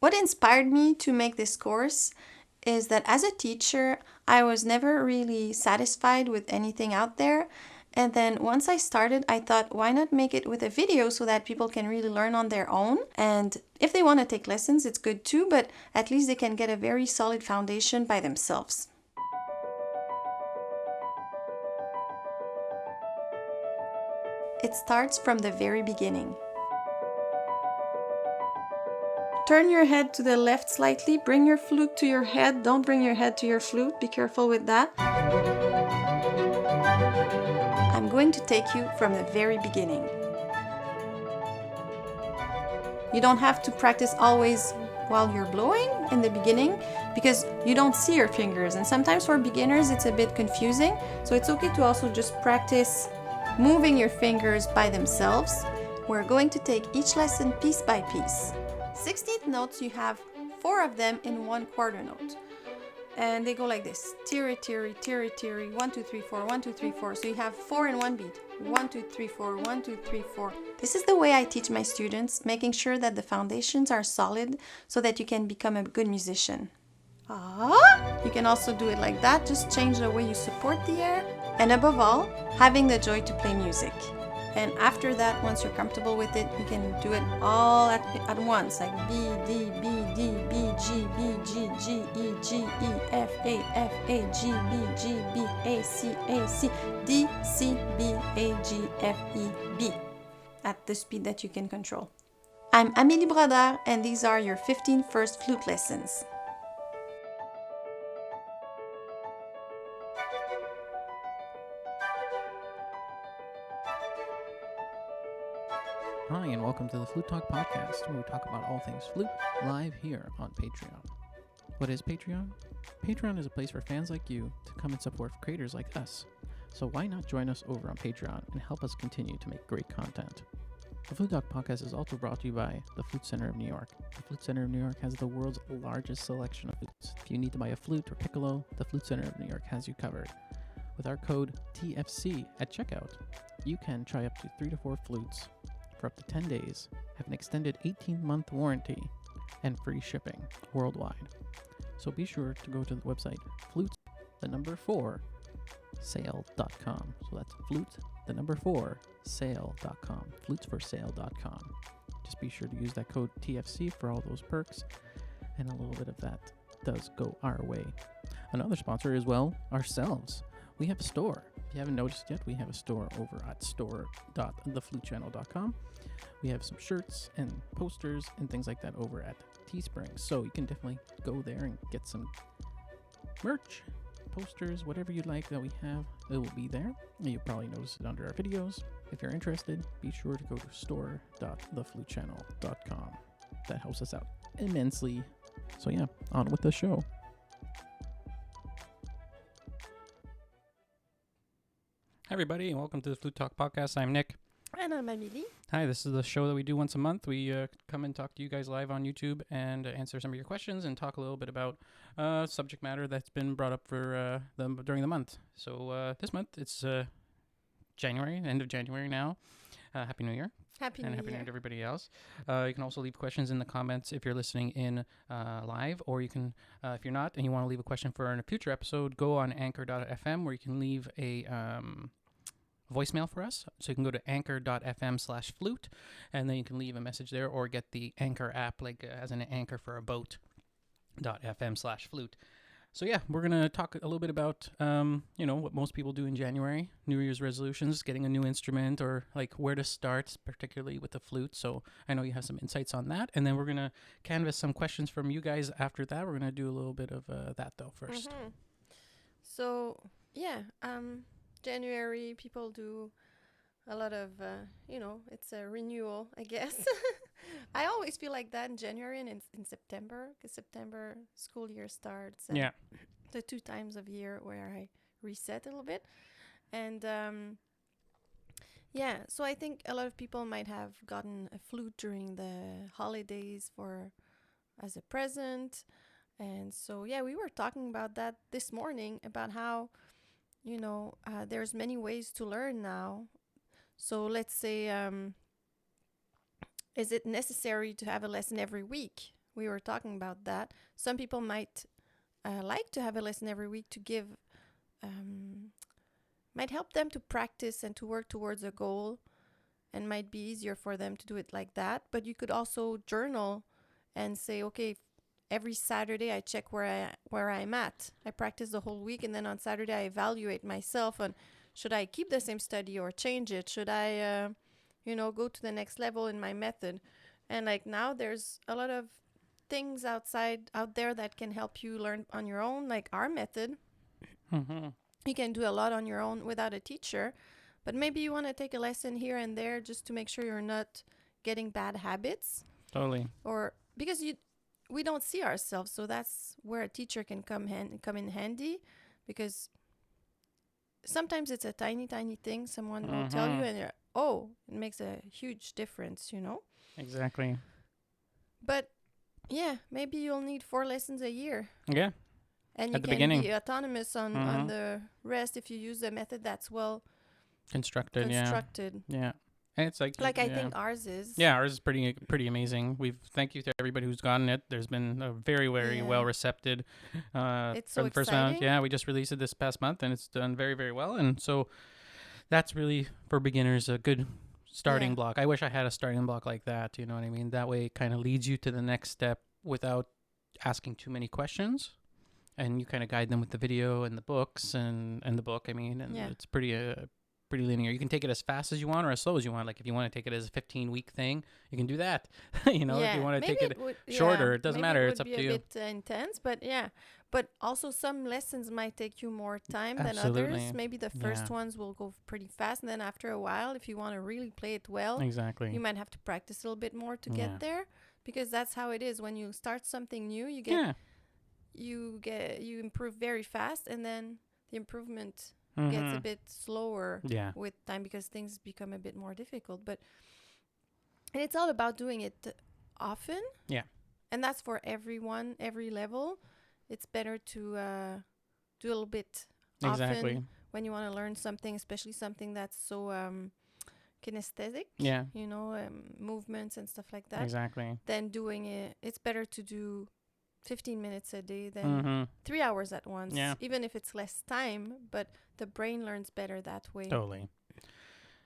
What inspired me to make this course is that as a teacher, I was never really satisfied with anything out there. And then once I started, I thought, why not make it with a video so that people can really learn on their own? And if they want to take lessons, it's good too, but at least they can get a very solid foundation by themselves. It starts from the very beginning. Turn your head to the left slightly, bring your flute to your head, don't bring your head to your flute, be careful with that. I'm going to take you from the very beginning. You don't have to practice always while you're blowing in the beginning because you don't see your fingers, and sometimes for beginners it's a bit confusing, so it's okay to also just practice moving your fingers by themselves. We're going to take each lesson piece by piece. 16th notes, you have 4 of them in one quarter note. And they go like this. Tiri, tiri, tiri, tiri, 1, 2, 3, 4, 1, 2, 3, 4. So you have 4 in one beat. 1, 2, 3, 4, 1, 2, 3, 4. This is the way I teach my students, making sure that the foundations are solid so that you can become a good musician. You can also do it like that, just change the way you support the air. And above all, having the joy to play music. And after that, once you're comfortable with it, you can do it all at once, like B, D, B, D, B, G, B, G, G, E, G, E, F, A, G, B, G, B, A, C, D, C, B, A, G, F, E, B, at the speed that you can control. I'm Amélie Brodeur, and these are your 15 first flute lessons. Hi, and welcome to the Flute Talk podcast, where we talk about all things flute live here on Patreon. What is Patreon? Patreon is a place for fans like you to come and support creators like us. So why not join us over on Patreon and help us continue to make great content? The Flute Talk podcast is also brought to you by the Flute Center of New York. The Flute Center of New York has the world's largest selection of flutes. If you need to buy a flute or piccolo, the Flute Center of New York has you covered. With our code TFC at checkout, you can try up to 3 to 4 flutes for up to 10 days, have an extended 18-month warranty, and free shipping worldwide. So be sure to go to the website flutes4sale.com. So that's flutes4sale.com. Flutesforsale.com. Just be sure to use that code TFC for all those perks, and a little bit of that does go our way. Another sponsor is, well, ourselves. We have a store. If you haven't noticed yet, we have a store over at store.theflutechannel.com. We have some shirts and posters and things like that over at Teespring. So you can definitely go there and get some merch, posters, whatever you'd like that we have. It will be there. You'll probably notice it under our videos. If you're interested, be sure to go to store.theflutechannel.com. That helps us out immensely. So yeah, on with the show. Hi, everybody, and welcome to the Flute Talk podcast. I'm Nick. And I'm Amélie. Hi, this is the show that we do once a month. We come and talk to you guys live on YouTube and answer some of your questions and talk a little bit about subject matter that's been brought up for during the month. So this month, it's January, end of January now. Happy New Year. Happy New Year to everybody else. You can also leave questions in the comments if you're listening in live, or you can, if you're not and you want to leave a question for a future episode, go on anchor.fm where you can leave a voicemail for us. So you can go to anchor.fm/flute, and then you can leave a message there, or get the Anchor app, like as an anchor for a boat.fm/flute. So yeah, we're going to talk a little bit about, what most people do in January, New Year's resolutions, getting a new instrument, or like where to start, particularly with the flute. So I know you have some insights on that. And then we're going to canvas some questions from you guys after that. We're going to do a little bit of that though first. Mm-hmm. So, yeah, January, people do a lot of, it's a renewal, I guess. I always feel like that in January and in September, because September school year starts. And Yeah. The 2 times of year where I reset a little bit. And, so I think a lot of people might have gotten a flute during the holidays as a present. And so, we were talking about that this morning, about how, there's many ways to learn now. So let's say, is it necessary to have a lesson every week? we were talking about that. Some people might like to have a lesson every week to give, might help them to practice and to work towards a goal, and might be easier for them to do it like that. But you could also journal and say, okay, every Saturday I check where I'm at. I practice the whole week, and then on Saturday I evaluate myself on should I keep the same study or change it? Should I, go to the next level in my method? And like now there's a lot of things out there that can help you learn on your own, like our method. Mm-hmm. You can do a lot on your own without a teacher, but maybe you want to take a lesson here and there just to make sure you're not getting bad habits. Totally. Or because we don't see ourselves, so that's where a teacher can come in handy, because sometimes it's a tiny thing someone will tell you, and it makes a huge difference, Exactly. But yeah, maybe you'll need 4 lessons a year. Yeah. And you At the can beginning. be autonomous on the rest if you use a method that's well constructed. Yeah. And it's like I think ours is. Yeah, ours is pretty amazing. Thank you to everybody who's gotten it. There's been a very well received. It's for so the first round. exciting. Yeah, we just released it this past month, and it's done very well. And so that's really for beginners a good starting block. I wish I had a starting block like that. You know what I mean? That way, it kind of leads you to the next step without asking too many questions, and you kind of guide them with the video and the books and the book. I mean, and it's pretty linear. You can take it as fast as you want or as slow as you want. Like if you want to take it as a 15-week thing, you can do that. If you want to take it shorter, it doesn't matter. It's up to you. Maybe it would be a bit intense, but yeah. But also some lessons might take you more time Absolutely. than others. Maybe the first ones will go pretty fast, and then after a while, if you want to really play it well, exactly, you might have to practice a little bit more to get there, because that's how it is. When you start something new, you improve very fast, and then the improvement gets a bit slower with time because things become a bit more difficult. And it's all about doing it often. Yeah. And that's for everyone, every level. It's better to do a little bit often when you want to learn something, especially something that's so kinesthetic. Yeah. Movements and stuff like that. Exactly. Then doing it, it's better to do 15 minutes a day than 3 hours at once. Yeah. Even if it's less time, but the brain learns better that way. Totally.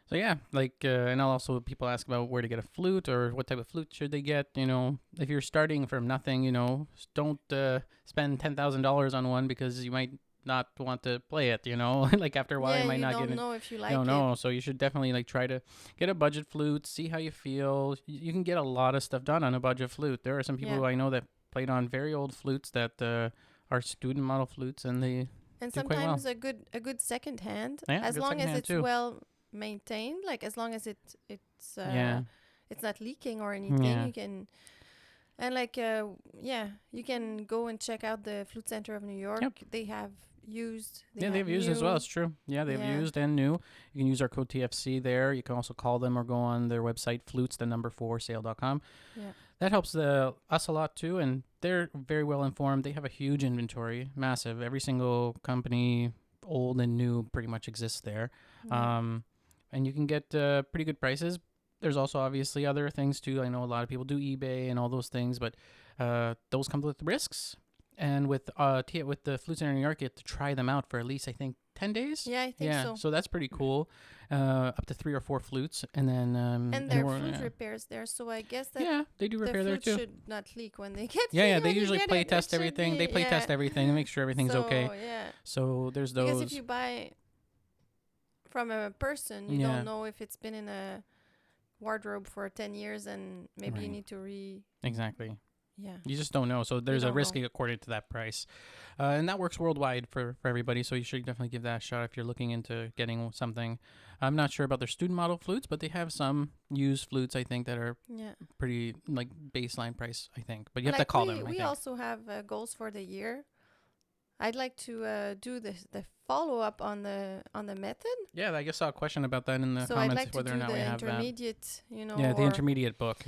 So yeah, and also people ask about where to get a flute or what type of flute should they get. If you're starting from nothing, don't spend $10,000 on one because you might not want to play it. Like after a while you might not get it. You don't know if you like it. You don't know, so you should definitely try to get a budget flute, see how you feel. You can get a lot of stuff done on a budget flute. There are some people who I know that played on very old flutes that are student model flutes, and they and do quite well. Sometimes a good second hand, Yeah, as long as it's well maintained, like as long as it's not leaking or anything, you can. And you can go and check out the Flute Center of New York. Yep. They have used. They've used as well. It's true. Yeah, they've used and new. You can use our code TFC there. You can also call them or go on their website, flutes4sale.com. Yeah. That helps us a lot too, and they're very well informed. They have a huge inventory, massive. Every single company, old and new, pretty much exists there. Yeah. And you can get pretty good prices. There's also obviously other things too. I know a lot of people do eBay and all those things, but those come with risks. And with the Flute Center in New York, you have to try them out for at least, I think, 10 days. Yeah, I think so. So that's pretty cool. Up to 3 or 4 flutes, and then and there are flute repairs there, so I guess that they do repair there too. Should not leak when they get. Yeah, they usually play test everything. They play test everything and make sure everything's okay. Yeah. So there's those. Because if you buy from a person, you don't know if it's been in a wardrobe for 10 years, and maybe you need to Exactly. Yeah. You just don't know. So there's a risk according to that price. And that works worldwide for everybody. So you should definitely give that a shot if you're looking into getting something. I'm not sure about their student model flutes, but they have some used flutes, I think, that are pretty baseline price, I think. But you have to call them. We also have goals for the year. I'd like to do the follow-up on the method. Yeah, I guess I saw a question about that in the comments, I'd like whether or not we have that. Intermediate, Yeah, the intermediate book,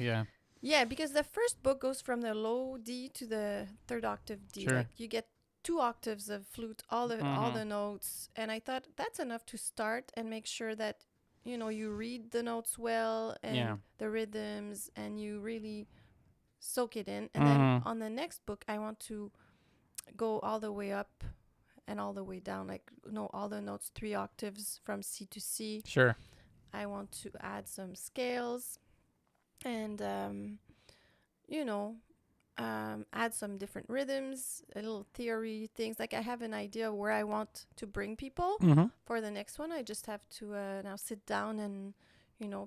Yeah, because the first book goes from the low D to the third octave D. Sure. Like you get 2 octaves of flute, all the notes, and I thought that's enough to start and make sure that you read the notes well and the rhythms, and you really soak it in, and then on the next book I want to go all the way up and all the way down, like all the notes 3 octaves from C to C. Sure. I want to add some scales and add some different rhythms, a little theory things. Like I have an idea where I want to bring people for the next one. I just have to now sit down and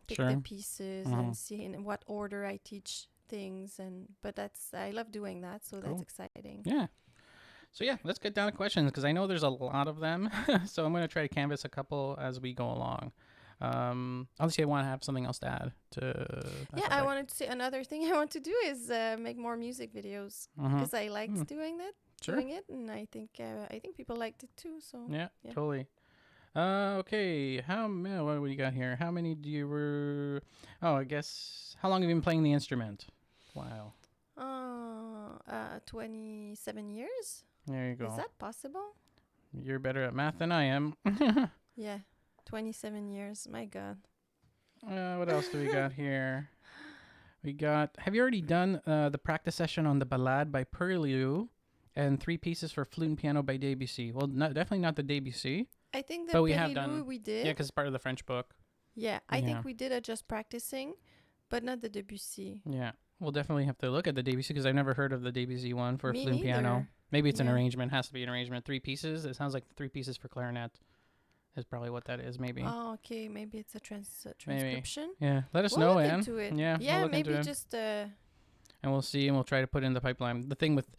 pick the pieces and see in what order I teach things. But I love doing that, so that's exciting. Yeah. So yeah, let's get down to questions because I know there's a lot of them. So I'm going to try to canvas a couple as we go along. Obviously, I want to have something else to add to. I wanted to say another thing I want to do is make more music videos because I liked doing it, and I think people liked it too. So yeah. Totally. Okay. What do we got here? How many do you were? Oh, I guess. How long have you been playing the instrument? Wow. 27 years. There you go. Is that possible? You're better at math than I am. Yeah, 27 years. My God. What else do we got here? Have you already done the practice session on the Ballade by Purlieu and 3 pieces for flute and piano by Debussy? Well, definitely not the Debussy. I think but we have done. We did. Yeah, because it's part of the French book. Yeah, I think we did just practicing, but not the Debussy. Yeah, we'll definitely have to look at the Debussy because I've never heard of the Debussy one for flute and piano. Maybe it's an arrangement. Has to be an arrangement. 3 pieces. It sounds like 3 pieces for clarinet is probably what that is. Maybe. Oh, okay. Maybe it's a transcription. Maybe. Yeah. Let us know, Anne. Into it. Yeah. Yeah. We'll maybe just. And we'll see, and we'll try to put in the pipeline. The thing with,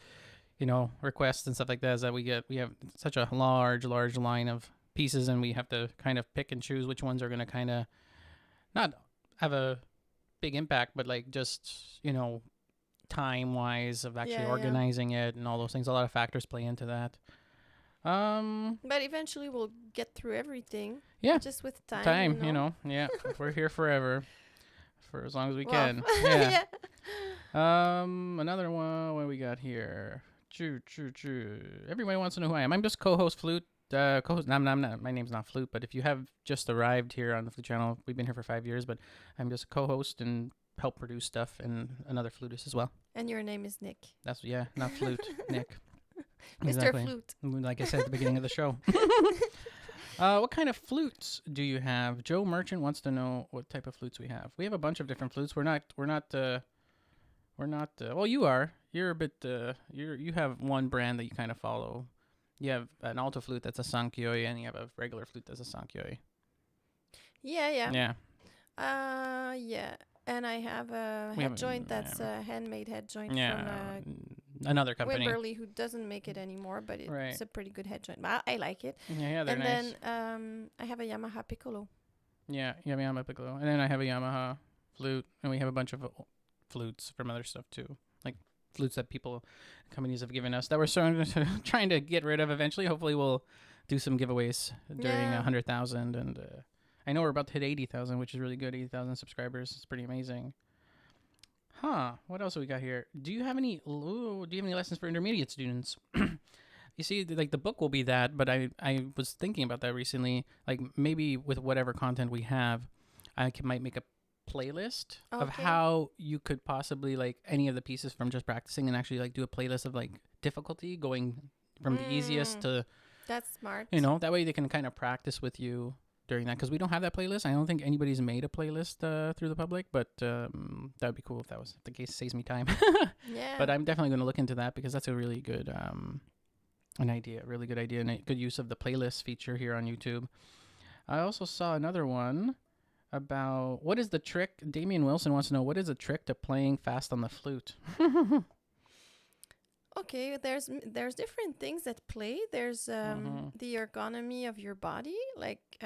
requests and stuff like that is that we have such a large line of pieces, and we have to kind of pick and choose which ones are going to kind of not have a big impact, but like just time wise of actually organizing it and all those things. A lot of factors play into that. But eventually we'll get through everything. Yeah, just with time. Yeah, we're here forever, for as long as we can. Yeah. Another one. What do we got here? Choo. Everybody wants to know who I am. I'm just co-host Flute. Co-host. No, I'm not. My name's not Flute. But if you have just arrived here on the Flute channel, we've been here for 5 years. But I'm just a co-host and help produce stuff, and another flutist as well. And your name is Nick. That's not Flute. Nick. Mr. Exactly. Flute. Like I said at the beginning of the show. What kind of flutes do you have? Joe Merchant wants to know what type of flutes we have. We have a bunch of different flutes. We're not. Well, you are. You're a bit. You have one brand that you kind of follow. You have an alto flute that's a sankyoi, and you have a regular flute that's a sankyoi. Yeah. Yeah. Yeah. And I have a head joint that's a handmade head joint from another company. Wimberley, who doesn't make it anymore, but it's a pretty good head joint. But I like it. Yeah, they're nice. And then I have a Yamaha piccolo. Yeah, you have a Yamaha piccolo. And then I have a Yamaha flute, and we have a bunch of flutes from other stuff too. Like flutes that companies have given us that we're trying to get rid of eventually. Hopefully we'll do some giveaways during 100,000, and I know we're about to hit 80,000, which is really good. 80,000 subscribers. It's pretty amazing. What else have we got here? Do you have any lessons for intermediate students? You see, like the book will be that, but I was thinking about that recently. Like maybe with whatever content we have, might make a playlist of how you could possibly like any of the pieces from just practicing, and actually like do a playlist of like difficulty going from the easiest to. That's smart. That way they can kind of practice with you during that, because we don't have that playlist. I don't think anybody's made a playlist through the public, but that would be cool if that was the case. It saves me time. Yeah. But I'm definitely going to look into that, because that's a really good really good idea, and a good use of the playlist feature here on YouTube. I also saw another one about what is the trick. Damian Wilson wants to know, what is the trick to playing fast on the flute? Okay, there's different things that play. There's the ergonomy of your body, like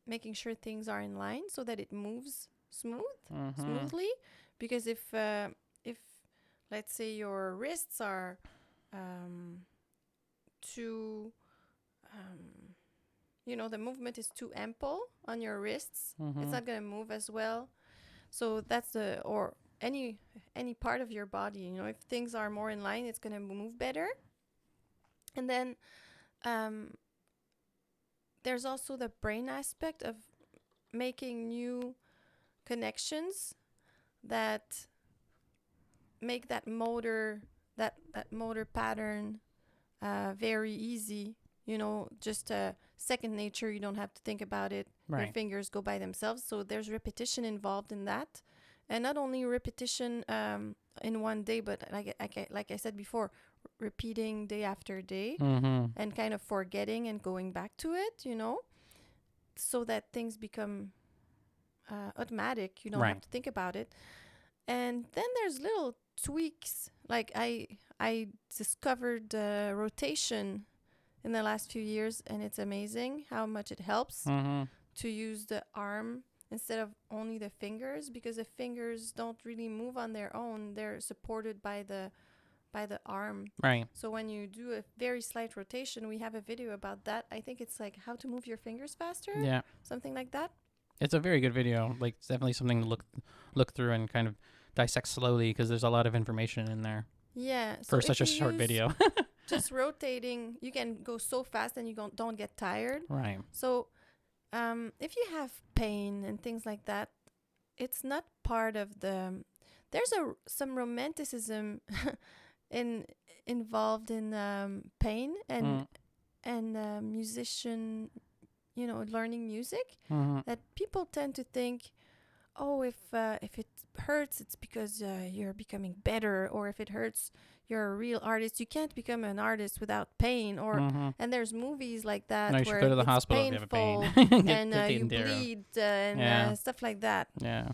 making sure things are in line so that it moves smoothly. Because if let's say your wrists are too the movement is too ample on your wrists, it's not going to move as well. So that's any part of your body, if things are more in line, it's going to move better. And then there's also the brain aspect of making new connections that make that motor pattern very easy. You know, just second nature. You don't have to think about it. Your Right. fingers go by themselves. So there's repetition involved in that, and not only repetition in one day, but like I said before, repeating day after day, Mm-hmm. and kind of forgetting and going back to it. You know, so that things become automatic. You don't have Right. to think about it. And then there's little tweaks. Like I discovered rotation in the last few years, and it's amazing how much it helps Mm-hmm. to use the arm instead of only the fingers, because the fingers don't really move on their own. They're supported by the arm. Right. So when you do a very slight rotation, we have a video about that. I think it's like how to move your fingers faster, Yeah. something like that. It's a very good video. Like, it's definitely something to look through and kind of dissect slowly, because there's a lot of information in there Yeah. for So such a if you short use video. just rotating, you can go so fast and you don't get tired. Right. So if you have pain and things like that, it's not part of the. There's some romanticism involved in pain and musician, learning music, Mm-hmm. that people tend to think, oh, if it hurts, it's because you're becoming better, or if it hurts, you're a real artist. You can't become an artist without pain, or Mm-hmm. and there's movies like that No, you should where go to the it's hospital if you have a pain. painful Get and you taken care of. bleed and Yeah. stuff like that. Yeah.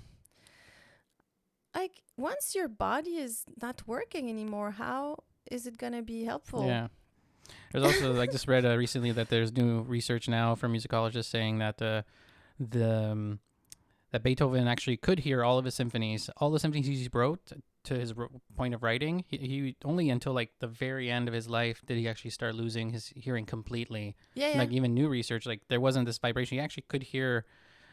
Like, once your body is not working anymore, how is it gonna be helpful? Yeah. There's also, I just read recently that there's new research now from musicologists saying that that Beethoven actually could hear all of his symphonies, all the symphonies he wrote to his point of writing. He only until like the very end of his life did he actually start losing his hearing completely. Yeah, And, yeah. like, even new research, like, there wasn't this vibration. He actually could hear.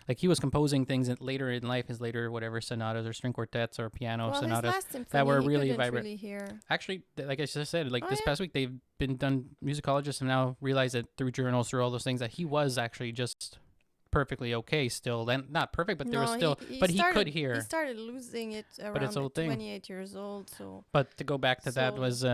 Like, he was composing things later in life, his later whatever sonatas or string quartets or piano Well, his sonatas last symphony, were he really couldn't vibrant. really hear. Actually, like I just said, like, Oh, this yeah? past week, they've been done. Musicologists have now realized that through journals, through all those things, that he was actually just perfectly okay still. Then not perfect, but there was still. But he could hear. He started losing it But it's around a thing. 28 years old. So But to go back to that So- was,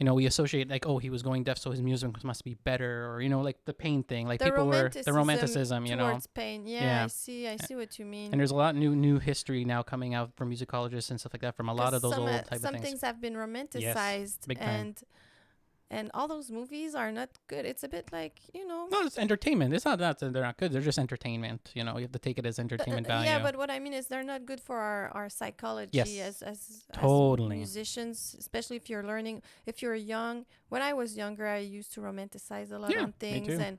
we associate, like, oh, he was going deaf, so his music must be better, or, like the pain thing. Like, the people were the romanticism, towards pain. Yeah, Yeah. I see what you mean. And there's a lot new history now coming out from musicologists and stuff like that from a lot of those old type of some things. things have been romanticized, big time. and all those movies are not good. It's a bit like, No, it's entertainment. It's not that they're not good. They're just entertainment. You have to take it as entertainment value. yeah, but what I mean is they're not good for our psychology Yes. as Totally. musicians, especially if you're learning. If you're young, when I was younger, I used to romanticize a lot Yeah, on me things, too.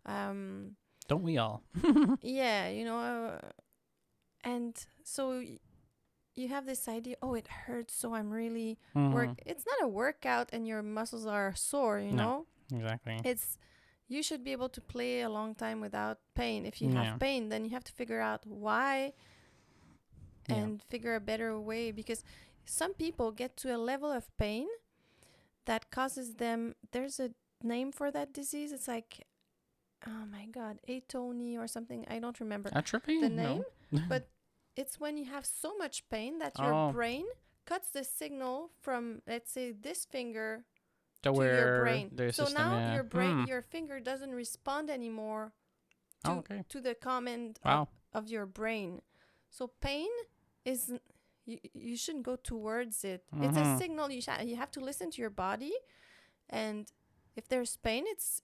and Don't we all? yeah, and so you have this idea, oh, it hurts, so I'm really work. Mhm. It's not a workout, and your muscles are sore. You No. know, Exactly. it's you should be able to play a long time without pain. If you Yeah. have pain, then you have to figure out why Yeah. and figure a better way, because some people get to a level of pain that causes them. There's a name for that disease. It's like, oh my god, atony or something. I don't remember Atrophy? the No. name, but it's when you have so much pain that your Oh. brain cuts the signal from, let's say, this finger to to where your brain. their So system, now yeah. your brain, your finger doesn't respond anymore to, Oh, okay. to the command Wow. of your brain. So pain is, you shouldn't go towards it. It's a Mhm. signal. You have to listen to your body, and if there's pain, it's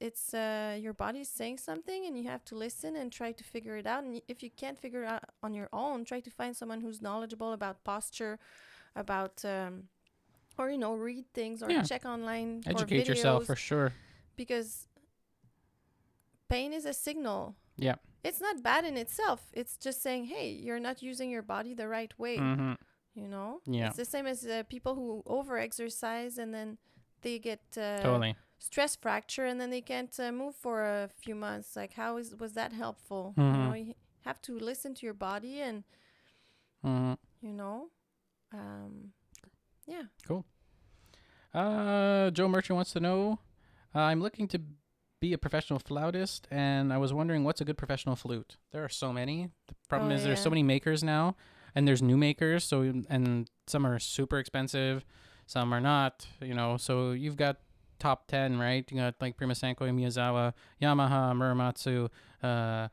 your body is saying something, and you have to listen and try to figure it out. And if you can't figure it out on your own, try to find someone who's knowledgeable about posture, about or read things or Yeah. check online Educate for yourself videos, for sure. because pain is a signal. Yeah. It's not bad in itself. It's just saying, hey, you're not using your body the right way. Mm-hmm. Yeah. It's the same as people who over-exercise and then they get Totally. stress fracture and then they can't move for a few months. Like, was that helpful? Mhm. You have to listen to your body and, Mm-hmm. yeah. Cool. Joe Merchant wants to know, I'm looking to be a professional flautist, and I was wondering what's a good professional flute. There are so many. The problem is there's so yeah. many makers now. and there's new makers. So and some are super expensive, some are not. So you've got top 10, right? You got like Prima Sanko, Miyazawa, Yamaha, Muramatsu,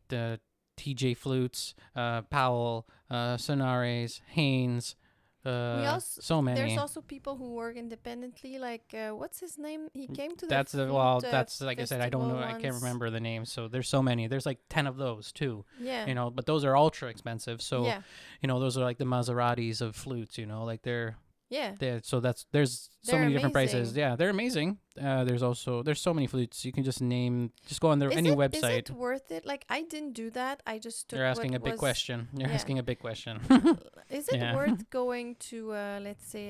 the TJ Flutes, Powell, Sonares, Haynes. So many. There's also people who work independently. Like what's his name? He came to that's the that's like I said, I don't know. I can't remember the names. So there's so many. There's like 10 of those too. Yeah. But those are ultra expensive. So yeah. Those are like the Maseratis of flutes. Like they're Yeah. so there's so They're many different prices. amazing. Yeah, they're amazing. There's so many flutes. You can just go on any website. Is it worth it? Like I didn't do that. I just took. You're asking a big question. You're asking a big question. Is it worth going to let's say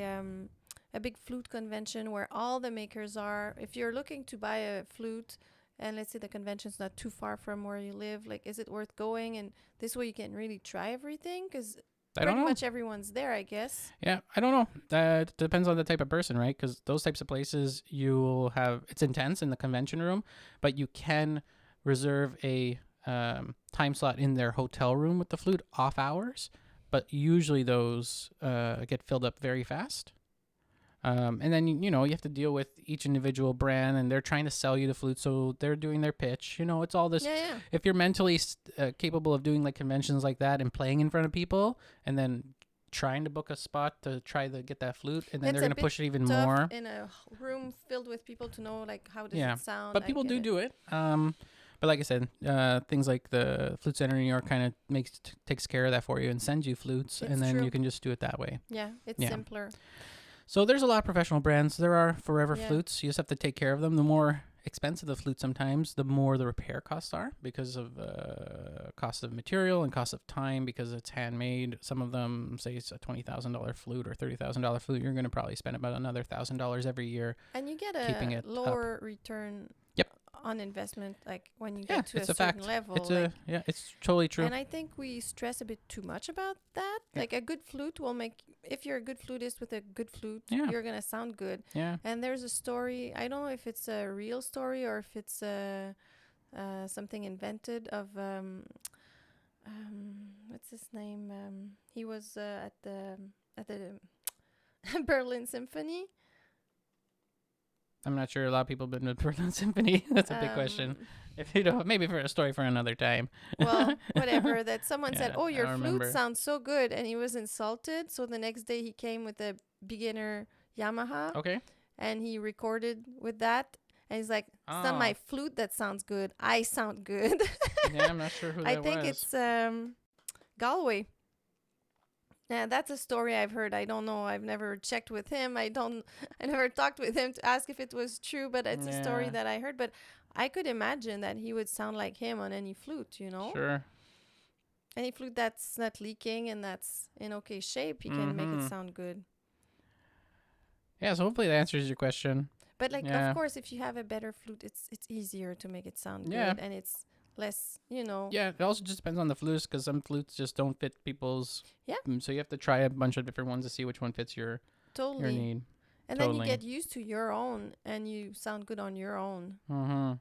a big flute convention where all the makers are? If you're looking to buy a flute, and let's say the convention's not too far from where you live, like is it worth going? And this way you can really try everything because pretty much everyone's there, I guess. Yeah, I don't know. That depends on the type of person, right? Because those types of places, you'll have it's intense in the convention room, but you can reserve a time slot in their hotel room with the flute off hours. But usually those get filled up very fast. And then, you have to deal with each individual brand, and they're trying to sell you the flute, so they're doing their pitch. It's all this. Yeah. If you're mentally capable of doing like conventions like that and playing in front of people, and then trying to book a spot to try to get that flute, and then they're going to push it even more. In a room filled with people to know like how does it sound. But people do it. But like I said, things like the Flute Center in New York kind of takes care of that for you and sends you flutes, and then you can just do it that way. Yeah, it's simpler. So there's a lot of professional brands. There are forever flutes. You just have to take care of them. The more expensive the flute sometimes, the more the repair costs are because of cost of material and cost of time because it's handmade. Some of them, say it's a $20,000 flute or $30,000 flute, you're going to probably spend about another $1,000 every year. And you get a lower return on investment, like when you get to a certain level. It's totally true. And I think we stress a bit too much about that. Like a good flute will make, if you're a good flutist with a good flute, you're gonna sound good. Yeah. And there's a story, I don't know if it's a real story or if it's something invented of what's his name? He was at the Berlin Symphony. I'm not sure a lot of people have been to Berlin Symphony. That's a big question. If you don't, maybe for a story for another time. Well, whatever. That someone said, "Oh, your flute sounds so good," and he was insulted. So the next day he came with a beginner Yamaha. Okay. And he recorded with that, and he's like, "It's not my flute that sounds good. I sound good." Yeah, I'm not sure who that was. I think it's Galway. Yeah, that's a story I've heard. I don't know. I've never checked with him. I never talked with him to ask if it was true, but it's a story that I heard. But I could imagine that he would sound like him on any flute, Sure. Any flute that's not leaking and that's in okay shape, you can make it sound good. Yeah, so hopefully that answers your question. But of course, if you have a better flute, it's easier to make it sound good, and it's less, Yeah, it also just depends on the flutes because some flutes just don't fit people's. Yeah. So you have to try a bunch of different ones to see which one fits your need. And then you get used to your own, and you sound good on your own. Yeah,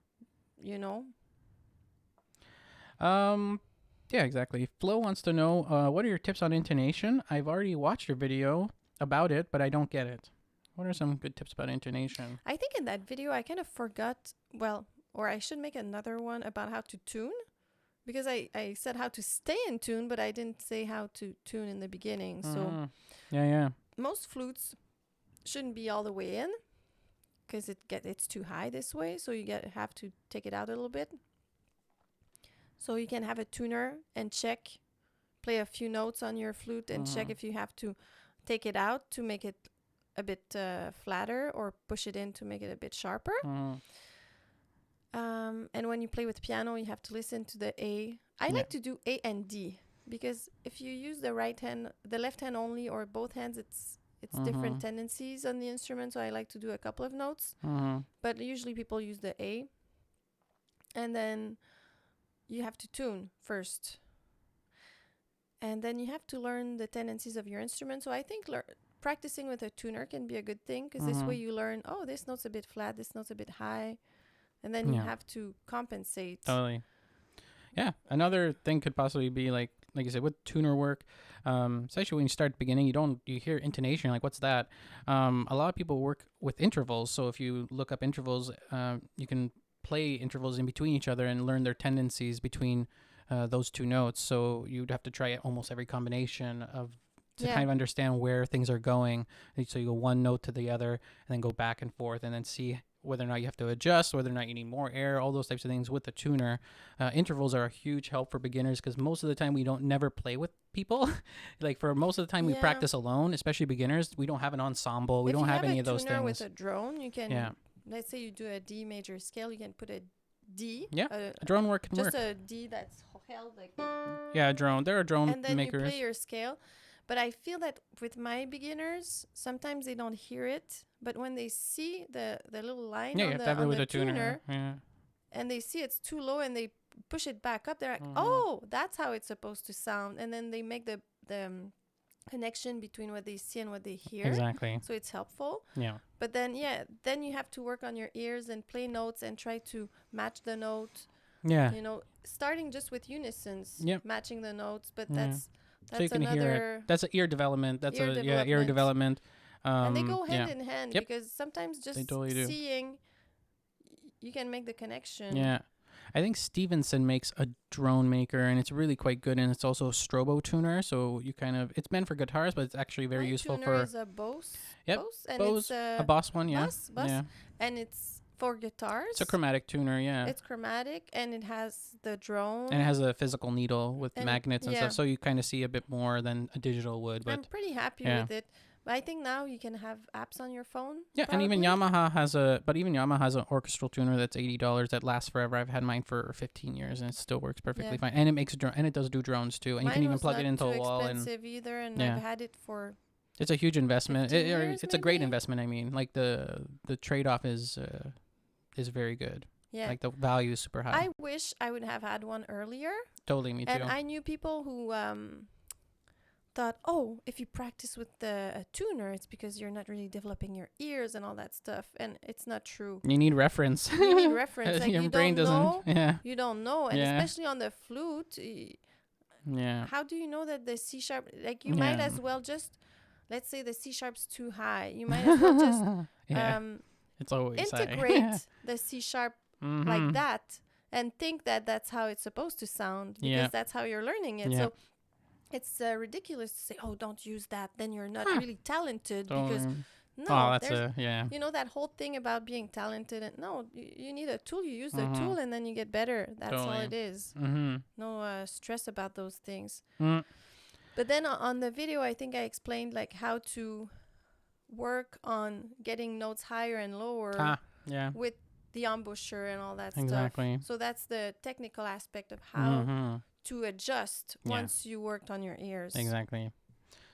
exactly. Flo wants to know, what are your tips on intonation? I've already watched your video about it, but I don't get it. What are some good tips about intonation? I think in that video I kind of forgot. Or I should make another one about how to tune, because I said how to stay in tune, but I didn't say how to tune in the beginning. So most flutes shouldn't be all the way in because it's too high this way. So you have to take it out a little bit. So you can have a tuner and play a few notes on your flute and check if you have to take it out to make it a bit flatter or push it in to make it a bit sharper. And when you play with piano, you have to listen to the A. I like to do A and D because if you use the left hand only or both hands, it's different tendencies on the instrument. So I like to do a couple of notes. But usually people use the A. And then you have to tune first. And then you have to learn the tendencies of your instrument. So I think practicing with a tuner can be a good thing because this way you learn, this note's a bit flat, this note's a bit high. And then you have to compensate. Totally. Yeah. Another thing could possibly be like like you said, with tuner work, especially when you start at the beginning, you hear intonation, like, what's that? A lot of people work with intervals. So if you look up intervals, you can play intervals in between each other and learn their tendencies between those two notes. So you'd have to try almost every combination to kind of understand where things are going. And so you go one note to the other and then go back and forth and then see whether or not you have to adjust, whether or not you need more air, all those types of things with the tuner. Intervals are a huge help for beginners because most of the time we don't never play with people. Like for most of the time we practice alone, especially beginners. We don't have an ensemble. We don't have any of those things. With a drone, you can, let's say you do a D major scale, you can put a D. Yeah, a drone work can work. Just a D that's held like. Yeah, a drone. There are drone and then makers. You play your scale. But I feel that with my beginners, sometimes they don't hear it. But when they see the little line on the tuner, and they see it's too low and they push it back up, they're like, oh, that's how it's supposed to sound. And then they make the connection between what they see and what they hear. Exactly. So it's helpful. Yeah. But then, then you have to work on your ears and play notes and try to match the note. Yeah. You know, starting just with unisons, matching the notes. But that's so you can hear it. That's an ear development. That's ear development. And they go hand in hand because sometimes just totally seeing, you can make the connection. Yeah. I think Stevenson makes a drone maker, and it's really quite good, and it's also a strobo tuner, so you kind of, it's meant for guitars, but it's actually very useful for... is a Bose. Yep, and Bose, it's a Boss one, Boss, and it's for guitars. It's a chromatic tuner, It's chromatic, and it has the drone. And it has a physical needle with magnets and stuff, so you kind of see a bit more than a digital would. But I'm pretty happy with it. But I think now you can have apps on your phone. Yeah, probably. And even Yamaha has an orchestral tuner that's $80 that lasts forever. I've had mine for 15 years and it still works perfectly fine. And it makes and it does do drones too. And mine you can even plug it into a wall. Mine was not too expensive either, and I've had it for. It's a huge investment. It's a great maybe? investment. I mean, like the trade-off is very good. Yeah. Like the value is super high. I wish I would have had one earlier. Totally, me too. And I knew people who thought, oh, if you practice with a tuner, it's because you're not really developing your ears and all that stuff. And it's not true. You need reference. You need reference. Like your you brain don't know. Yeah. You don't know. And especially on the flute, how do you know that the C sharp, like you might as well just, let's say the C sharp's too high. You might as well just it's always integrate the C sharp like that and think that that's how it's supposed to sound because that's how you're learning it. So it's ridiculous to say, oh, don't use that. Then you're not really talented because you know that whole thing about being talented. And no, you need a tool. You use the tool and then you get better. That's all it is. No stress about those things. But then on the video, I think I explained like how to work on getting notes higher and lower with the embouchure and all that stuff. So that's the technical aspect of how to adjust once you worked on your ears. Exactly.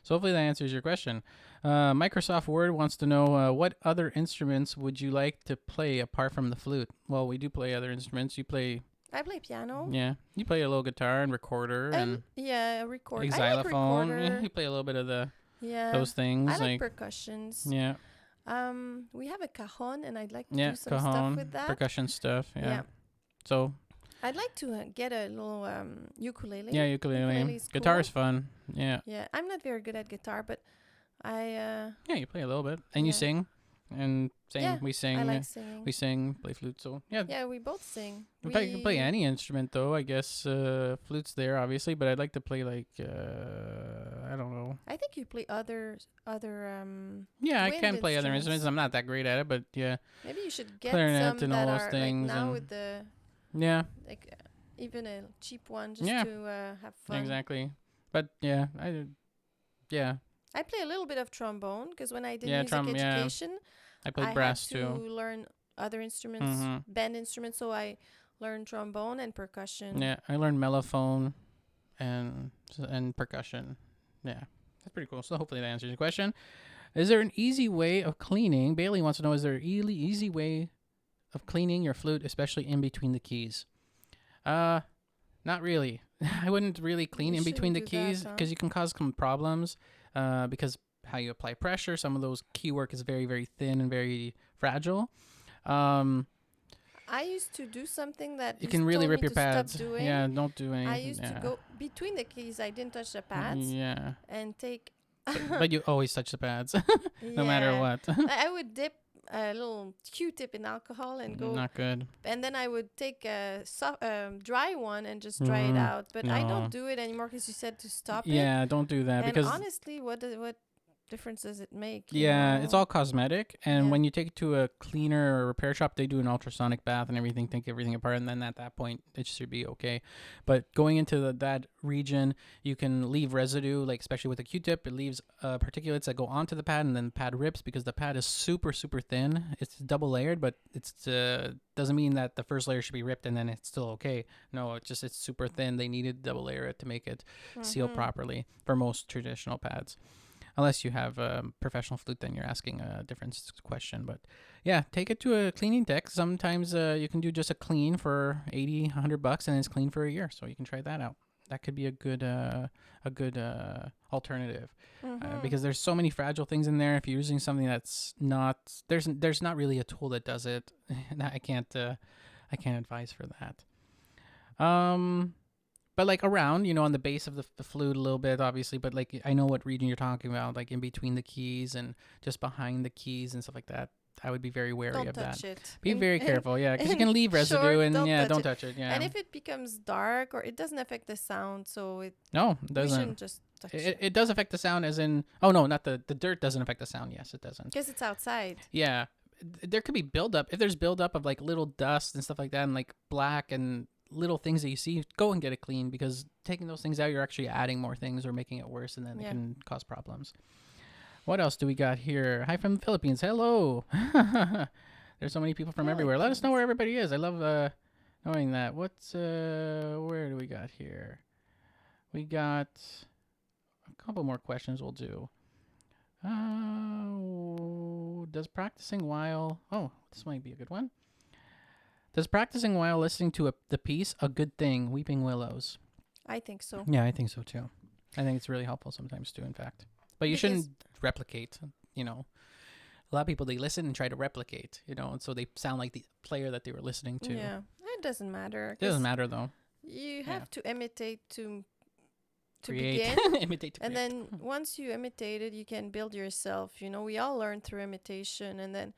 So hopefully that answers your question. Microsoft Word wants to know what other instruments would you like to play apart from the flute? Well, we do play other instruments. I play piano. Yeah. You play a little guitar and recorder and a recorder. Xylophone. I like recorder. You play a little bit of those things. I like percussions. Yeah. We have a cajon and I'd like to do some stuff with that. Percussion stuff. Yeah. So I'd like to get a little ukulele. Yeah, ukulele. Guitar is fun. Yeah. Yeah, I'm not very good at guitar, but I. Yeah, you play a little bit, and you sing, and sing. Yeah, we sing. I like singing. We sing, play flute. So yeah. Yeah, we both sing. I can play any instrument though. I guess flute's there obviously, but I'd like to play like I don't know. I think you play other. Yeah, I can play other instruments. I'm not that great at it, but yeah. Maybe you should get clarinet some and that all those are things like now with the. Yeah. Like even a cheap one just to have fun. Exactly. But yeah, I play a little bit of trombone because when I did music education, I played brass had to learn other instruments, band instruments. So I learned trombone and percussion. Yeah, I learned mellophone and percussion. Yeah, that's pretty cool. So hopefully that answers your question. Is there an easy way of cleaning? Bailey wants to know, is there an easy way of cleaning your flute, especially in between the keys? Not really. I wouldn't really clean in between the keys because you can cause some problems because how you apply pressure. Some of those key work is very, very thin and very fragile. I'm I used to do something that You can really told rip me your to stop pads. doing. Yeah, don't do anything. I used to go between the keys. I didn't touch the pads Yeah. and take. But you always touch the pads, no matter Yeah. what. I would dip a little Q-tip in alcohol and go, Not good. and then I would take a dry one and just dry it Mhm. out. But I don't No. do it anymore because you said to stop it. Yeah, don't do that And because honestly, what difference does it make? yeah, it's all cosmetic. And Yeah. when you take it to a cleaner or repair shop, they do an ultrasonic bath and everything, take everything apart, and then at that point it should be okay. But going into that region, you can leave residue, like especially with a Q-tip, it leaves particulates that go onto the pad, and then the pad rips because the pad is super super thin. It's double layered, but it's doesn't mean that the first layer should be ripped and then it's still okay. No, it's super thin. They needed to double layer it to make it seal properly for most traditional pads. Unless you have a professional flute, then you're asking a different question. But yeah, take it to a cleaning tech. Sometimes you can do just a clean for $80, $100, and it's clean for a year. So you can try that out. That could be a good alternative because there's so many fragile things in there. If you're using something that's not there's not really a tool that does it. I can't advise for that. But like around, on the base of the flute a little bit, obviously. But like I know what region you're talking about, like in between the keys and just behind the keys and stuff like that. I would be very wary Don't of touch that. it. Be very careful, yeah, because you can leave residue short, and don't touch touch it. Yeah. And if it becomes dark or it doesn't affect the sound, so it No, it we doesn't. shouldn't just touch It does affect the sound, as in. Oh no, not the dirt doesn't affect the sound. Yes, it doesn't. because it's outside. Yeah, there could be buildup. If there's buildup of like little dust and stuff like that, and like black and little things that you see, go and get it clean, because taking those things out, you're actually adding more things or making it worse, and then it can cause problems. What else do we got here? Hi from the Philippines. Hello. There's so many people from everywhere. Let us know where everybody is. I love knowing that. What's where do we got here? We got a couple more questions we'll do. Does practicing while... Oh, this might be a good one. Does practicing while listening to the piece a good thing, Weeping Willows? I think so. Yeah, I think so too. I think it's really helpful sometimes too, in fact. But you shouldn't replicate, A lot of people, they listen and try to replicate, and so they sound like the player that they were listening to. Yeah, it doesn't matter. It doesn't matter, though. You have to imitate to Create. begin. Imitate to create. And then once you imitate it, you can build yourself. We all learn through imitation, and then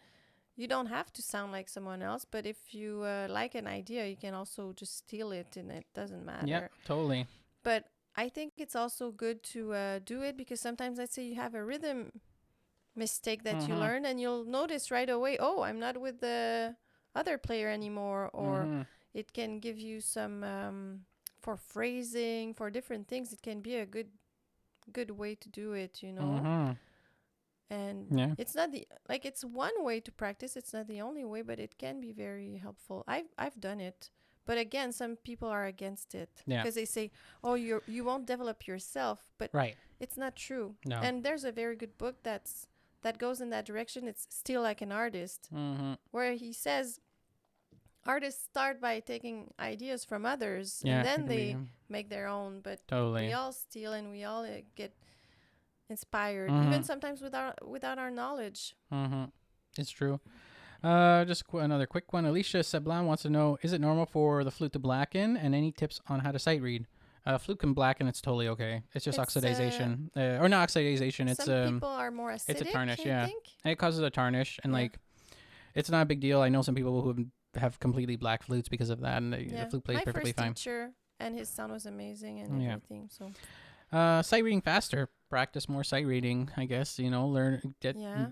you don't have to sound like someone else. But if you like an idea, you can also just steal it, and it doesn't matter. Yeah, totally. But I think it's also good to do it, because sometimes, let's say you have a rhythm mistake that you learn, and you'll notice right away, oh, I'm not with the other player anymore, or it can give you some for phrasing, for different things. It can be a good way to do it, and it's not it's one way to practice. It's not the only way, but it can be very helpful. I've done it. But again, some people are against it because they say, "Oh, you won't develop yourself." But it's not true. No. And there's a very good book that goes in that direction. It's Still Like an Artist, where he says artists start by taking ideas from others, and then they make their own. But we all steal, and we all get inspired, even sometimes without our knowledge. It's true. Just another quick one. Alicia Seblan wants to know, is it normal for the flute to blacken, and any tips on how to sight read? Flute can blacken, it's totally okay. It's just oxidization. Or not oxidization, it's some people are more acidic, it's a tarnish, I think. And it causes a tarnish, and it's not a big deal. I know some people who have completely black flutes because of that, and the flute plays perfectly fine. My first teacher, and his sound was amazing and everything. So sight reading faster. Practice more sight reading, I guess. Learn,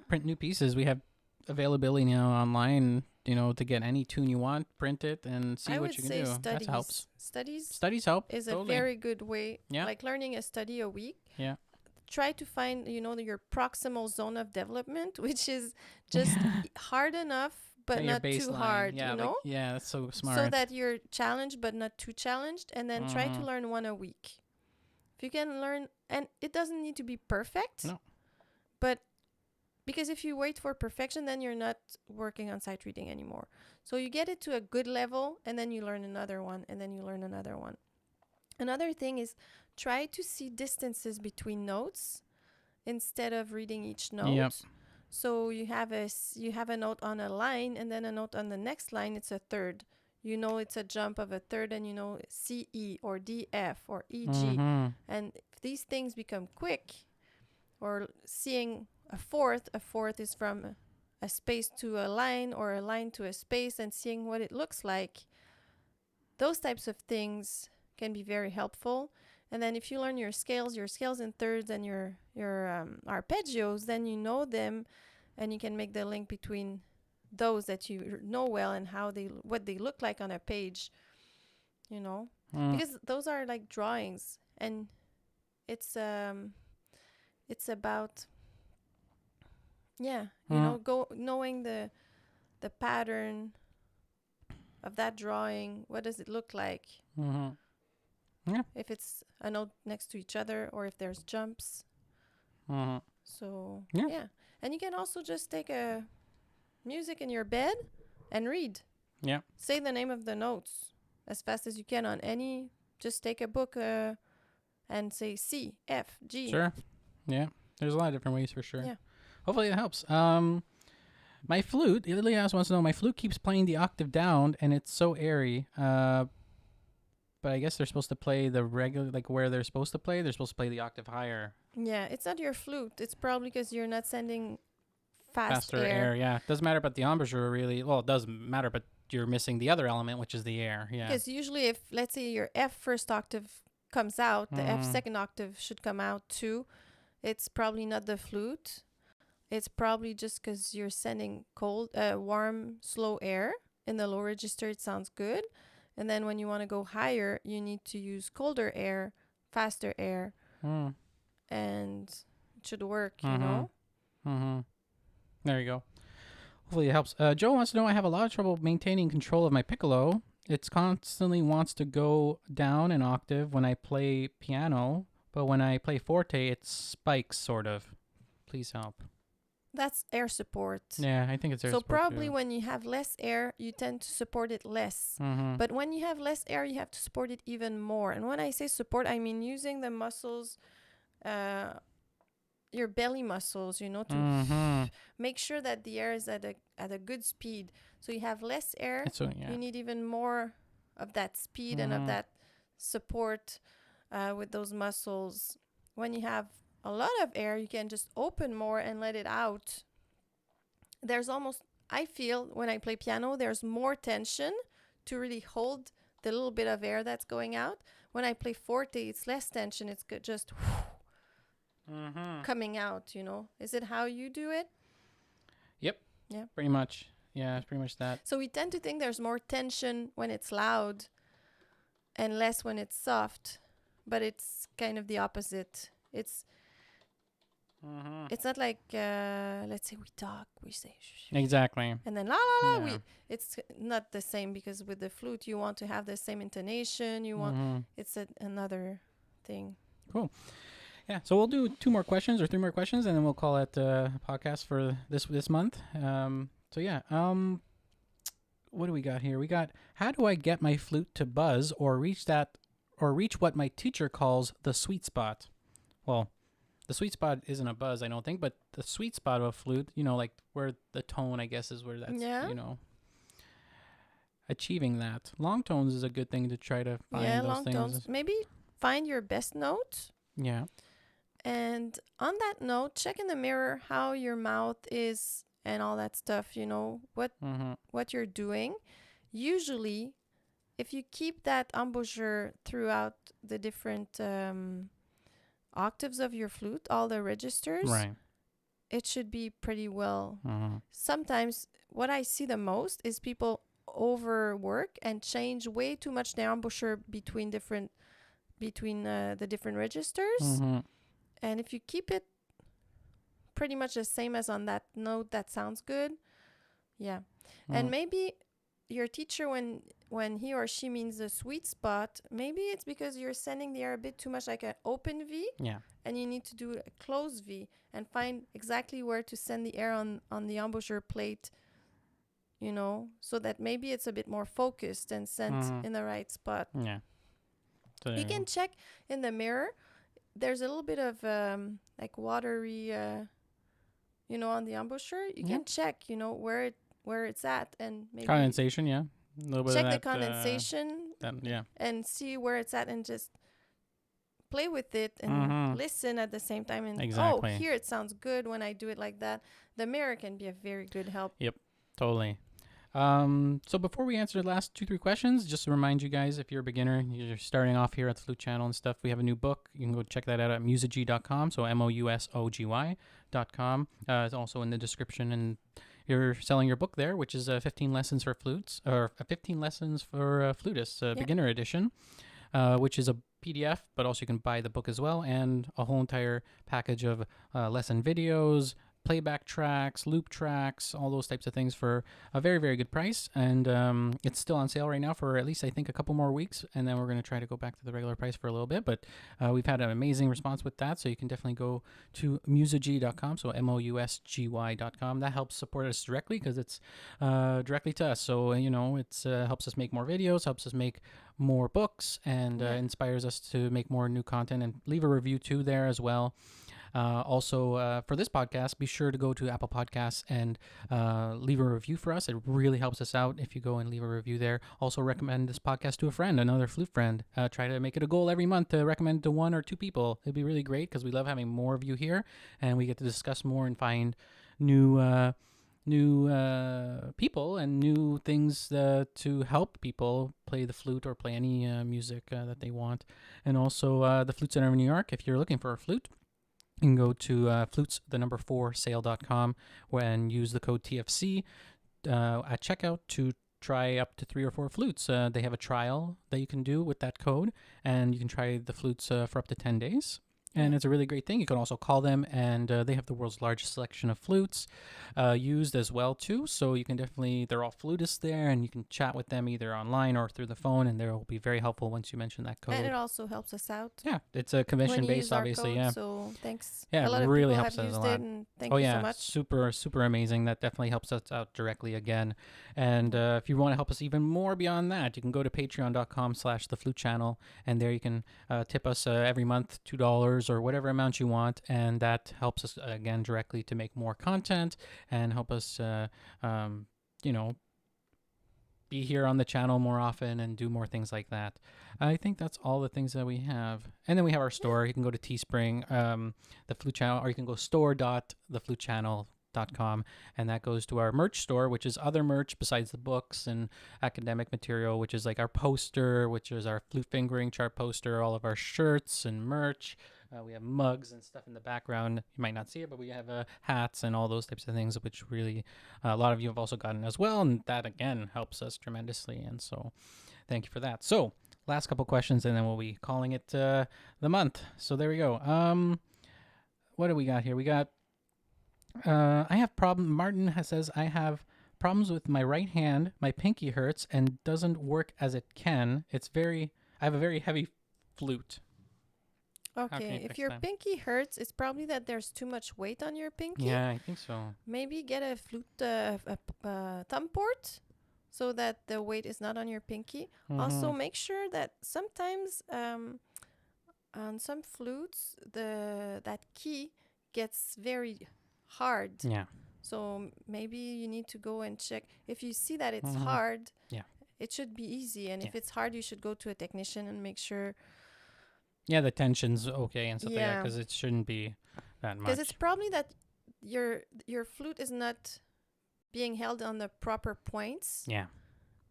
print new pieces. We have availability now online, to get any tune you want, print it, and see what you can do. That helps. Studies help. Is a very good way. Like learning a study a week. Yeah. Try to find, your proximal zone of development, which is just hard enough, but not too hard, that's so smart. So that you're challenged, but not too challenged. And then try to learn one a week. If you can learn, and it doesn't need to be perfect. No. But because if you wait for perfection, then you're not working on sight reading anymore. So you get it to a good level, and then you learn another one, and then you learn another one. Another thing is try to see distances between notes instead of reading each note. Yep. So you have you have a note on a line, and then a note on the next line. It's a third. You know it's a jump of a third, and you know C E or D F or E G. Mm-hmm. And if these things become quick, or seeing a fourth is from a space to a line or a line to a space, and seeing what it looks like. Those types of things can be very helpful. And then if you learn your scales in thirds, and your arpeggios, then you know them, and you can make the link between those that you know well and what they look like on a page, you know, because those are like drawings, and it's about knowing the pattern of that drawing. What does it look like? Mm-hmm. Yeah. If it's a note next to each other, or if there's jumps. Mm-hmm. So Yeah. And you can also just take a music in your bed and read. Yeah. Say the name of the notes as fast as you can on any. Just take a book and say C, F, G. Sure. Yeah. There's a lot of different ways for sure. Yeah. Hopefully it helps. My flute, Lily also wants to know, my flute keeps playing the octave down, and it's so airy. But I guess they're supposed to play the regular, like where they're supposed to play. They're supposed to play the octave higher. Yeah, it's not your flute. It's probably because you're not sending Faster air. Yeah. Doesn't matter about the embouchure really. Well, it does matter, but you're missing the other element, which is the air. Yeah. Because usually if, let's say, your F first octave comes out, the F second octave should come out too. It's probably not the flute. It's probably just because you're sending warm, slow air. In the low register, it sounds good. And then when you want to go higher, you need to use colder air, faster air. And it should work, you know? Mm-hmm. There you go. Hopefully it helps. Joe wants to know, I have a lot of trouble maintaining control of my piccolo. It constantly wants to go down an octave when I play piano, but when I play forte, it spikes, sort of. Please help. That's air support. Yeah, I think it's air so support. So probably too. when you have less air, you tend to support it less. Mm-hmm. But when you have less air, you have to support it even more. And when I say support, I mean using the muscles, your belly muscles, you know, to make sure that the air is at a good speed. So you have less air. You need even more of that speed and of that support with those muscles. When you have a lot of air, you can just open more and let it out. There's almost, I feel when I play piano, there's more tension to really hold the little bit of air that's going out. When I play forte, it's less tension. It's just coming out, you know. Is it how you do it? Yep. Yeah. Pretty much. Yeah, it's pretty much that. So we tend to think there's more tension when it's loud and less when it's soft. But it's kind of the opposite. It's not like, let's say we talk, we say exactly, and then la la la. It's not the same, because with the flute you want to have the same intonation. You want it's another thing. Cool. Yeah. So we'll do 2 more questions or 3 more questions, and then we'll call it a podcast for this month. So yeah. What do we got here? We got, how do I get my flute to buzz or reach what my teacher calls the sweet spot? Well, the sweet spot isn't a buzz, I don't think, but the sweet spot of a flute, you know, like where the tone, I guess, is where that's, you know, achieving that. Long tones is a good thing to try to find. Yeah, long tones. Maybe find your best note. Yeah. And on that note, check in the mirror how your mouth is and all that stuff, you know, what you're doing. Usually, if you keep that embouchure throughout the different octaves of your flute, all the registers, right, it should be pretty well. Sometimes what I see the most is people overwork and change way too much the embouchure between the different registers. And if you keep it pretty much the same as on that note, that sounds good. Yeah. And maybe your teacher, when he or she means the sweet spot, maybe it's because you're sending the air a bit too much like an open V. Yeah. And you need to do a closed V and find exactly where to send the air on the embouchure plate, you know, so that maybe it's a bit more focused and sent in the right spot. Yeah. So you can check in the mirror. There's a little bit of like watery on the embouchure, you can check, where it's at, and maybe Condensation, yeah. A little bit check of the that, condensation yeah. and see where it's at, and just play with it and listen at the same time. And Exactly. here it sounds good when I do it like that. The mirror can be a very good help. Yep, totally. So before we answer the last 2-3 questions, just to remind you guys, if you're a beginner, you're starting off here at the Flute Channel and stuff, we have a new book. You can go check that out at musigy.com. So MOUSOGY.com. It's also in the description, and you're selling your book there, which is 15 lessons for flutes, or 15 lessons for flutists, beginner edition, which is a PDF, but also you can buy the book as well, and a whole entire package of lesson videos, playback tracks, loop tracks, all those types of things for a very, very good price. And it's still on sale right now for at least, I think, a couple more weeks. And then we're going to try to go back to the regular price for a little bit. But we've had an amazing response with that. So you can definitely go to musigy.com. So MOUSGY.com. That helps support us directly because it's directly to us. So, it's helps us make more videos, helps us make more books, and inspires us to make more new content. And leave a review too there as well. Also, for this podcast, be sure to go to Apple Podcasts and leave a review for us. It really helps us out if you go and leave a review there. Also, recommend this podcast to a friend, another flute friend. Try to make it a goal every month to recommend to 1 or 2 people. It'd be really great because we love having more of you here, and we get to discuss more and find new people and new things to help people play the flute or play any music that they want. And also, the Flute Center of New York, if you're looking for a flute, you can go to flutes4sale.com and use the code TFC at checkout to try up to 3 or 4 flutes. They have a trial that you can do with that code, and you can try the flutes for up to 10 days. And it's a really great thing. You can also call them, and they have the world's largest selection of flutes used as well, too. So you can definitely, they're all flutists there, and you can chat with them either online or through the phone, and they'll be very helpful once you mention that code. And it also helps us out. Yeah, it's a commission-based, obviously, code, So thanks. Yeah, a lot it of really people helps have us a used lot. it, and thank you so much. Super, super amazing. That definitely helps us out directly again. And if you want to help us even more beyond that, you can go to patreon.com/theflutechannel, and there you can tip us every month $2 or whatever amount you want, and that helps us again directly to make more content and help us be here on the channel more often and do more things like that. I think that's all the things that we have. And then we have our store. You can go to Teespring, the Flute Channel, or you can go store.theflutechannel.com, and that goes to our merch store, which is other merch besides the books and academic material, which is like our poster, which is our flute fingering chart poster, all of our shirts and merch. We have mugs and stuff in the background. You might not see it, but we have hats and all those types of things, which really a lot of you have also gotten as well. And that, again, helps us tremendously. And so thank you for that. So last couple questions, and then we'll be calling it the month. So there we go. What do we got here? We got, I have Martin says, I have problems with my right hand. My pinky hurts and doesn't work as it can. I have a very heavy flute. Okay, if your pinky hurts, it's probably that there's too much weight on your pinky. Yeah, I think so. Maybe get a flute thumb port so that the weight is not on your pinky. Also, make sure that sometimes on some flutes, that key gets very hard. Yeah. So maybe you need to go and check. If you see that it's hard, it should be easy. And if it's hard, you should go to a technician and make sure. Yeah, the tension's okay and stuff like that, because it shouldn't be that much. Because it's probably that your flute is not being held on the proper points. Yeah,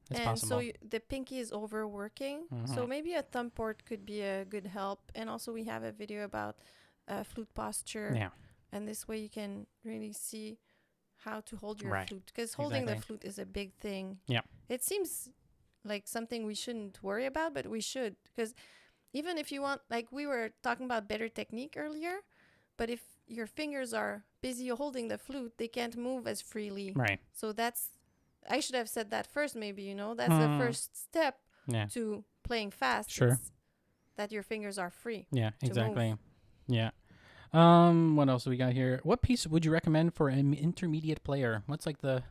it's possible. And so the pinky is overworking. So maybe a thumb port could be a good help. And also we have a video about flute posture. Yeah. And this way you can really see how to hold your flute. Because holding the flute is a big thing. Yeah. It seems like something we shouldn't worry about, but we should. Because even if you want, like we were talking about better technique earlier, but if your fingers are busy holding the flute, they can't move as freely. Right. So I should have said that first, maybe, that's the first step to playing fast. Sure. That your fingers are free. Yeah, exactly. Move. Yeah. What else do we got here? What piece would you recommend for an intermediate player? What's like the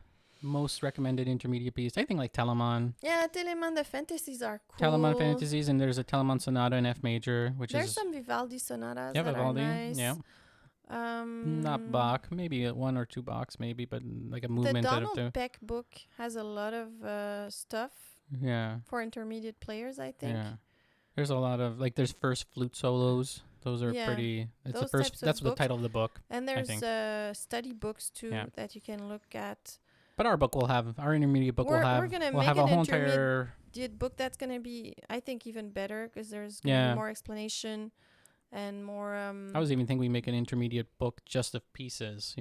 most recommended intermediate piece? I think like Telemann. Yeah, Telemann, the fantasies are cool. Telemann fantasies, and there's a Telemann sonata in F major, which there's some Vivaldi sonatas that Vivaldi, are nice. Yeah. Not Bach, maybe 1 or 2 Bachs, maybe, but like a The movement out of Donald the. Beck book has a lot of stuff Yeah. for intermediate players, I think. Yeah. There's a lot of like there's first flute solos. Those are Yeah, pretty. It's the those first. types of That's the books. title of the book. And I there's think. study books too Yeah. that you can look at. But our book will have our intermediate book will We're have gonna will make have a an whole entire. Book that's gonna be, I think, even better because there's gonna be more explanation and more. I was even thinking we make an intermediate book just of pieces,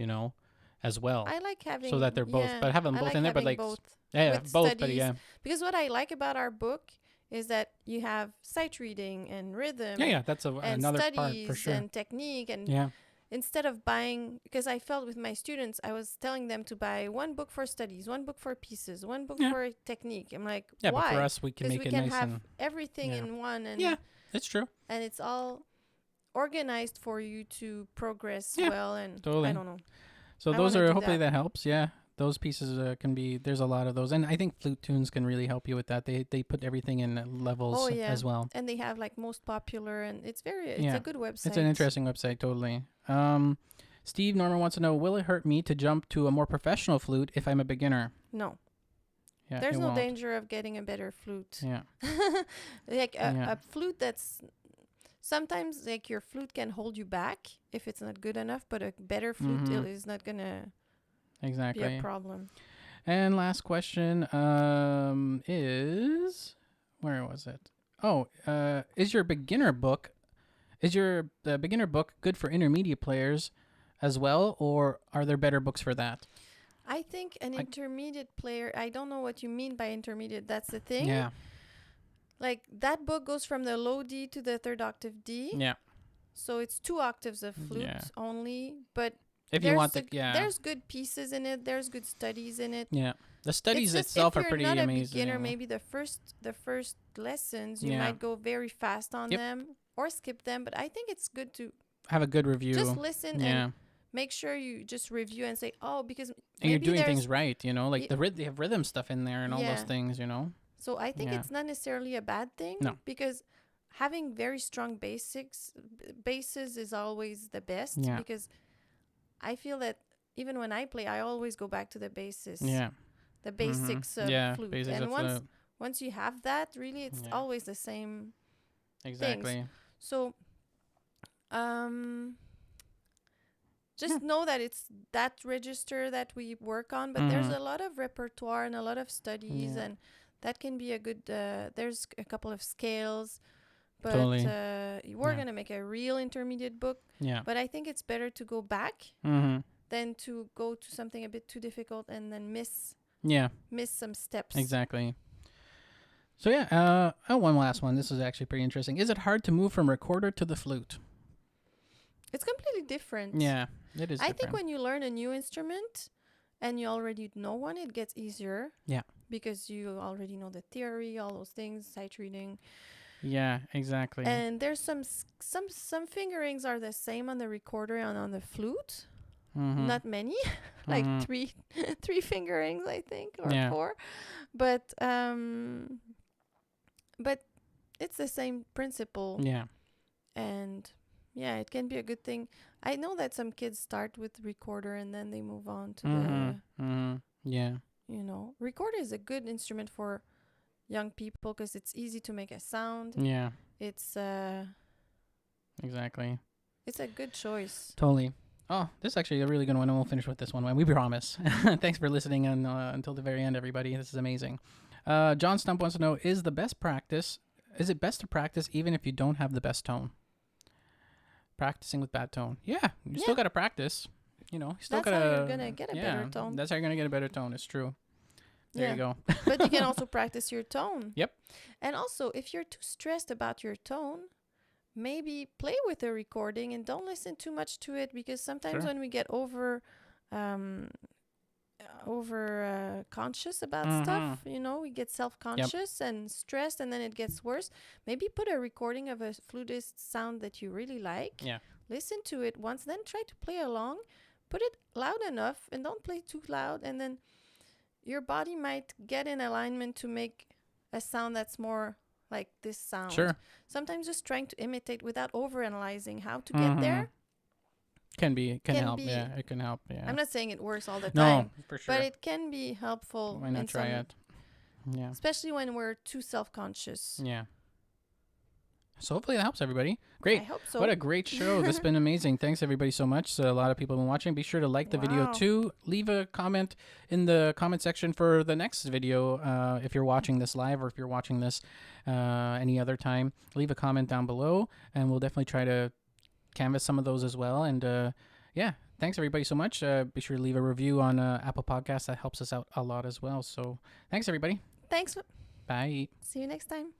as well. I like having so that they're both, but have them both in there, but like both. yeah, with both, studies. but yeah, Because what I like about our book is that you have sight reading and rhythm. yeah, that's and another studies part for sure. and technique and Yeah, instead of buying, because I felt with my students, I was telling them to buy one book for studies, one book for pieces, one book for technique. I'm like, yeah, why? but for us, we can make it nice have and everything in one, and it's true. and it's all organized for you to progress well. And totally. I don't know. So I those wanna are do hopefully that. that helps. Yeah, those pieces can be. There's a lot of those, and I think flute tunes can really help you with that. They put everything in levels as well. And they have like most popular, and it's a good website. It's an interesting website, totally. Steve Norman wants to know, will it hurt me to jump to a more professional flute if I'm a beginner? No. Yeah, There's it no won't. danger of getting a better flute. Yeah. Like a flute that's sometimes like your flute can hold you back if it's not good enough, but a better flute is not gonna exactly be a problem. And last question is, where was it? Oh, is your beginner book good for intermediate players as well, or are there better books for that? I think an intermediate player, I don't know what you mean by intermediate. That's the thing. Yeah. Like that book goes from the low D to the third octave D. Yeah. So it's 2 octaves of flute only, but if you want there's good pieces in it. There's good studies in it. Yeah. The studies itself are pretty amazing. If you're not a beginner, maybe the first lessons, you might go very fast on them or skip them. But I think it's good to have a good review. Just listen and make sure you just review and say, because and you're doing things right, like they have rhythm stuff in there and all those things, So I think it's not necessarily a bad thing. No. Because having very strong bases is always the best. Yeah. Because I feel that even when I play, I always go back to the basis. Yeah. The basics of flute. Basics and of flute. Once you have that, really, it's always the same. Exactly. Things. So, just know that it's that register that we work on, but there's a lot of repertoire and a lot of studies, and that can be a good. There's a couple of scales, but we're gonna make a real intermediate book. Yeah. But I think it's better to go back than to go to something a bit too difficult and then miss some steps. Exactly. So one last one. This is actually pretty interesting. Is it hard to move from recorder to the flute? It's completely different. Yeah, it is. I think when you learn a new instrument and you already know one, it gets easier. Yeah. Because you already know the theory, all those things, sight reading. Yeah, exactly. And there's some fingerings are the same on the recorder and on the flute. Not many, like three fingerings, I think, or 4. But it's the same principle. Yeah. And it can be a good thing. I know that some kids start with recorder and then they move on to the. Yeah. Recorder is a good instrument for young people because it's easy to make a sound. Yeah. It's exactly. It's a good choice. Totally. Oh, this is actually a really good one, and we'll finish with this one. We promise. Thanks for listening until the very end, everybody. This is amazing. John Stump wants to know, is it best to practice even if you don't have the best tone? Practicing with bad tone. Yeah, you still got to practice. You still got to... That's how you're going to get a better tone. That's how you're going to get a better tone. It's true. There you go. But you can also practice your tone. Yep. And also, if you're too stressed about your tone, maybe play with a recording and don't listen too much to it, because sometimes when we get over conscious about stuff, we get self-conscious and stressed, and then it gets worse. Maybe put a recording of a flutist sound that you really like. Yeah. Listen to it once, then try to play along. Put it loud enough and don't play too loud, and then your body might get in alignment to make a sound that's more like this sound. Sure. Sometimes just trying to imitate without overanalyzing how to get there can can help. be- Yeah, it can help. Yeah. I'm not saying it works all the No, time, for sure. but it can be helpful. Why not in try some- it? Yeah. Especially when we're too self-conscious. Yeah. So hopefully that helps everybody. Great. I hope so. What a great show. This has been amazing. Thanks everybody so much. So a lot of people have been watching. Be sure to like the video Wow. too. Leave a comment in the comment section for the next video. If you're watching this live or if you're watching this any other time, leave a comment down below and we'll definitely try to canvas some of those as well. And yeah, thanks everybody so much. Be sure to leave a review on Apple Podcasts. That helps us out a lot as well. So thanks everybody. Thanks. Bye. See you next time.